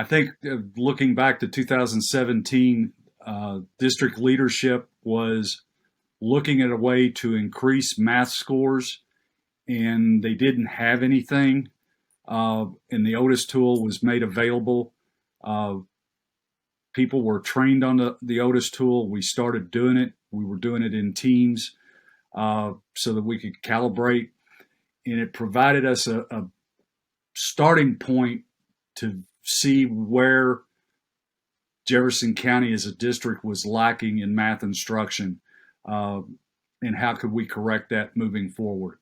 think looking back to 2017, district leadership was looking at a way to increase math scores, and they didn't have anything. And the OTISS tool was made available. Uh, People were trained on the OTISS tool. We started doing it. We were doing it in teams so that we could calibrate, and it provided us a starting point to see where Jefferson County as a district was lacking in math instruction, and how could we correct that moving forward.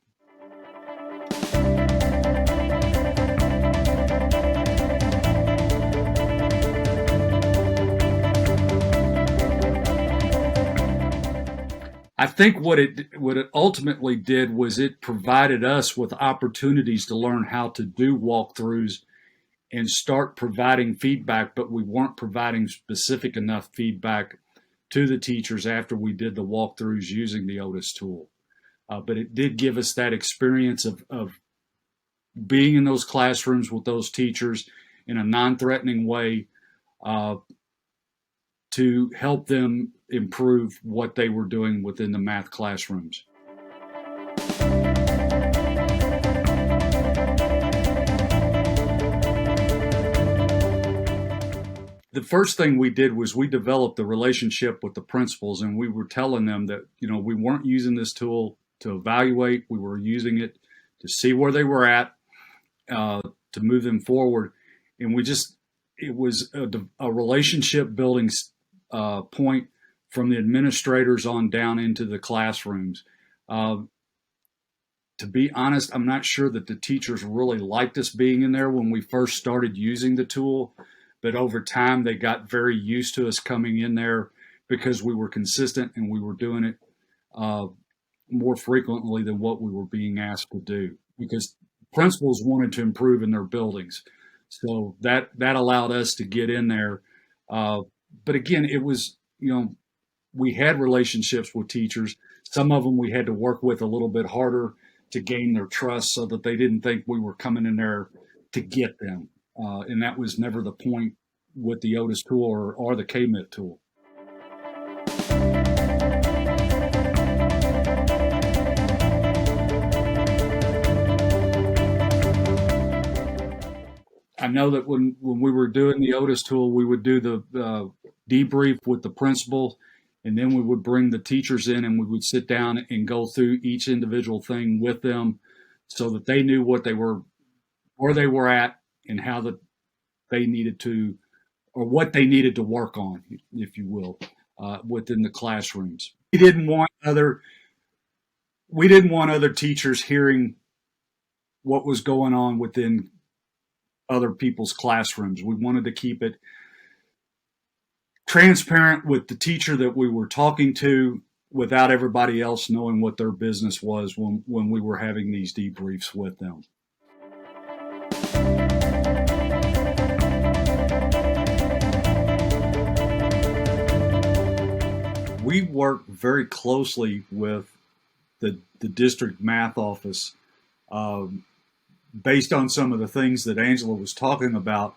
I think what it ultimately did was it provided us with opportunities to learn how to do walkthroughs and start providing feedback, but we weren't providing specific enough feedback to the teachers after we did the walkthroughs using the OTISS tool. But it did give us that experience of being in those classrooms with those teachers in a non-threatening way to help them improve what they were doing within the math classrooms. The first thing we did was we developed a relationship with the principals, and we were telling them that, we weren't using this tool to evaluate. We were using it to see where they were at, to move them forward. And it was a relationship building point from the administrators on down into the classrooms. To be honest, I'm not sure that the teachers really liked us being in there when we first started using the tool, but over time they got very used to us coming in there because we were consistent and we were doing it more frequently than what we were being asked to do, because principals wanted to improve in their buildings. So that allowed us to get in there. But again, it was, we had relationships with teachers. Some of them we had to work with a little bit harder to gain their trust so that they didn't think we were coming in there to get them. And that was never the point with the OTISS tool or the KMIT tool. I know that when we were doing the OTISS tool, we would do the debrief with the principal, and then we would bring the teachers in and we would sit down and go through each individual thing with them so that they knew where they were at and how that they needed to, or what they needed to work on, if you will, within the classrooms. We didn't want other teachers hearing what was going on within other people's classrooms. We wanted to keep it transparent with the teacher that we were talking to without everybody else knowing what their business was when we were having these debriefs with them. We work very closely with the district math office based on some of the things that Angela was talking about.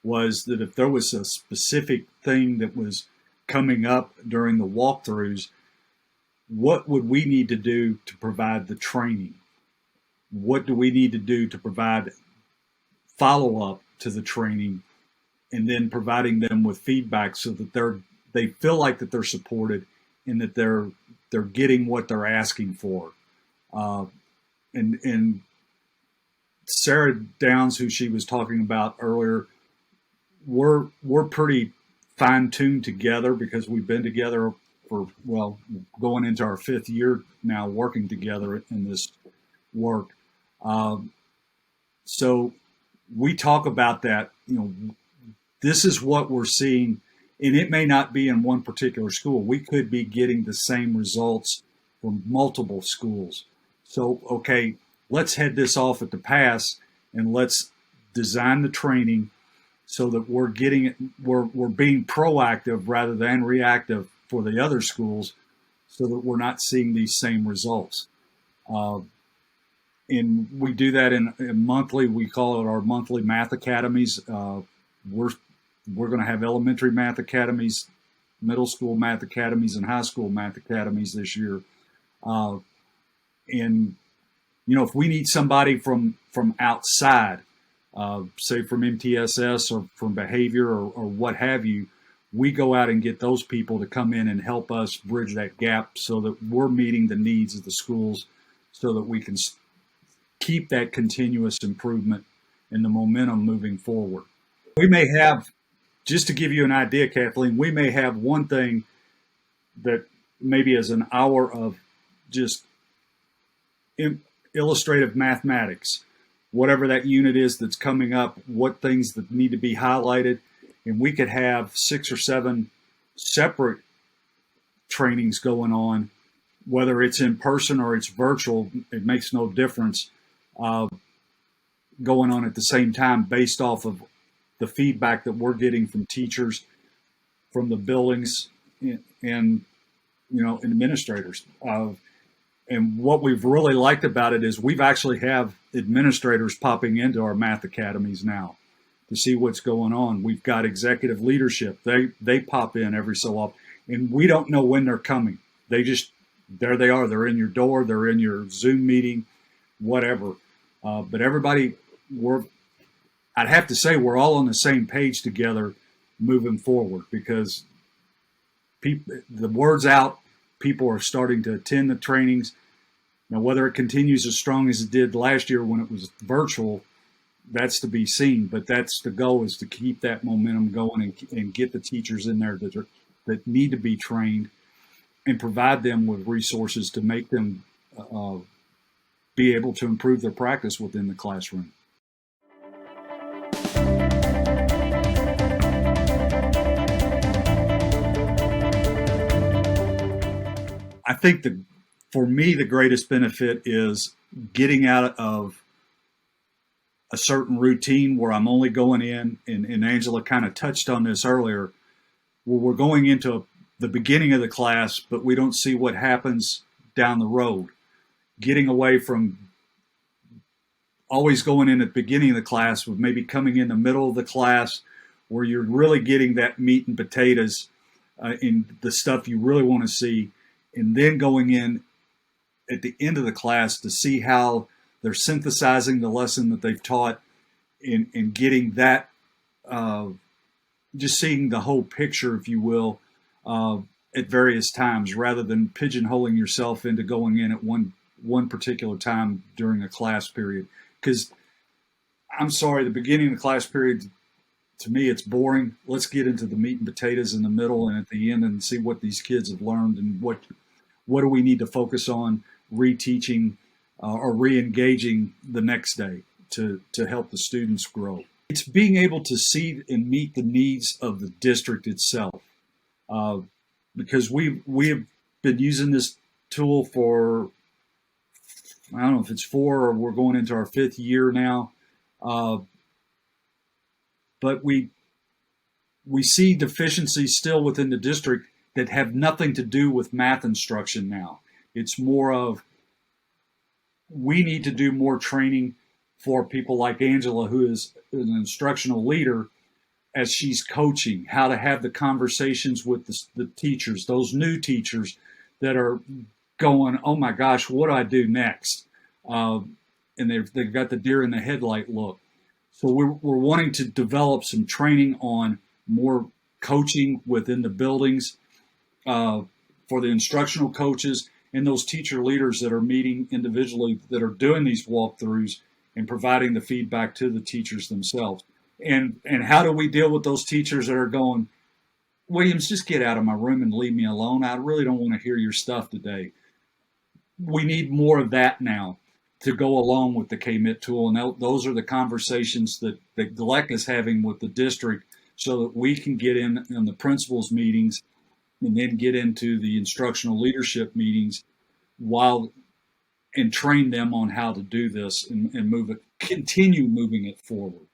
Was that if there was a specific thing that was coming up during the walkthroughs, what would we need to do to provide the training? What do we need to do to provide follow-up to the training, and then providing them with feedback so that they feel like that they're supported and that they're getting what they're asking for. And Sarah Downs, who she was talking about earlier, we're pretty fine-tuned together because we've been together for, going into our 5th year now working together in this work. So we talk about that, this is what we're seeing, and it may not be in one particular school. We could be getting the same results from multiple schools. So, okay, let's head this off at the pass and let's design the training so that we're being proactive rather than reactive for the other schools, so that we're not seeing these same results. And we do that in monthly. We call it our monthly math academies. We're We're going to have elementary math academies, middle school math academies, and high school math academies this year. Uh, and if we need somebody from outside, say from MTSS or from behavior or what have you, we go out and get those people to come in and help us bridge that gap so that we're meeting the needs of the schools, so that we can keep that continuous improvement and the momentum moving forward. We may have, just to give you an idea, Kathleen, we may have one thing that maybe is an hour of just illustrative mathematics, whatever that unit is that's coming up, what things that need to be highlighted, and we could have 6 or 7 separate trainings going on, whether it's in person or it's virtual, it makes no difference, going on at the same time based off of the feedback that we're getting from teachers, from the buildings, and administrators. And what we've really liked about it is we've actually have administrators popping into our math academies now to see what's going on. We've got executive leadership. They pop in every so often, and we don't know when they're coming. There they are. They're in your door. They're in your Zoom meeting, whatever. But everybody, I'd have to say we're all on the same page together moving forward, because the word's out. People are starting to attend the trainings. Now, whether it continues as strong as it did last year when it was virtual, that's to be seen. But that's the goal, is to keep that momentum going and get the teachers in there that need to be trained, and provide them with resources to make them be able to improve their practice within the classroom. I think for me, the greatest benefit is getting out of a certain routine where I'm only going in, and Angela kind of touched on this earlier, where we're going into the beginning of the class, but we don't see what happens down the road. Getting away from always going in at the beginning of the class, with maybe coming in the middle of the class where you're really getting that meat and potatoes in the stuff you really want to see, and then going in at the end of the class to see how they're synthesizing the lesson that they've taught, and getting that, just seeing the whole picture, if you will, at various times, rather than pigeonholing yourself into going in at one particular time during a class period. Because I'm sorry, the beginning of the class period, to me, it's boring. Let's get into the meat and potatoes in the middle and at the end, and see what these kids have learned, and what do we need to focus on reteaching or re-engaging the next day to help the students grow. It's being able to see and meet the needs of the district itself, because we have been using this tool for, I don't know if it's 4 or we're going into our 5th year now, but we see deficiencies still within the district that have nothing to do with math instruction now. It's more of, we need to do more training for people like Angela, who is an instructional leader, as she's coaching, how to have the conversations with the teachers, those new teachers that are going, oh my gosh, what do I do next? And they've got the deer in the headlight look. So we're wanting to develop some training on more coaching within the buildings, for the instructional coaches and those teacher leaders that are meeting individually, that are doing these walkthroughs and providing the feedback to the teachers themselves. And how do we deal with those teachers that are going, Williams, just get out of my room and leave me alone. I really don't want to hear your stuff today. We need more of that now to go along with the KMIT tool. And those are the conversations that GLEC is having with the district, so that we can get in the principals meetings and then get into the instructional leadership meetings and train them on how to do this and continue moving it forward.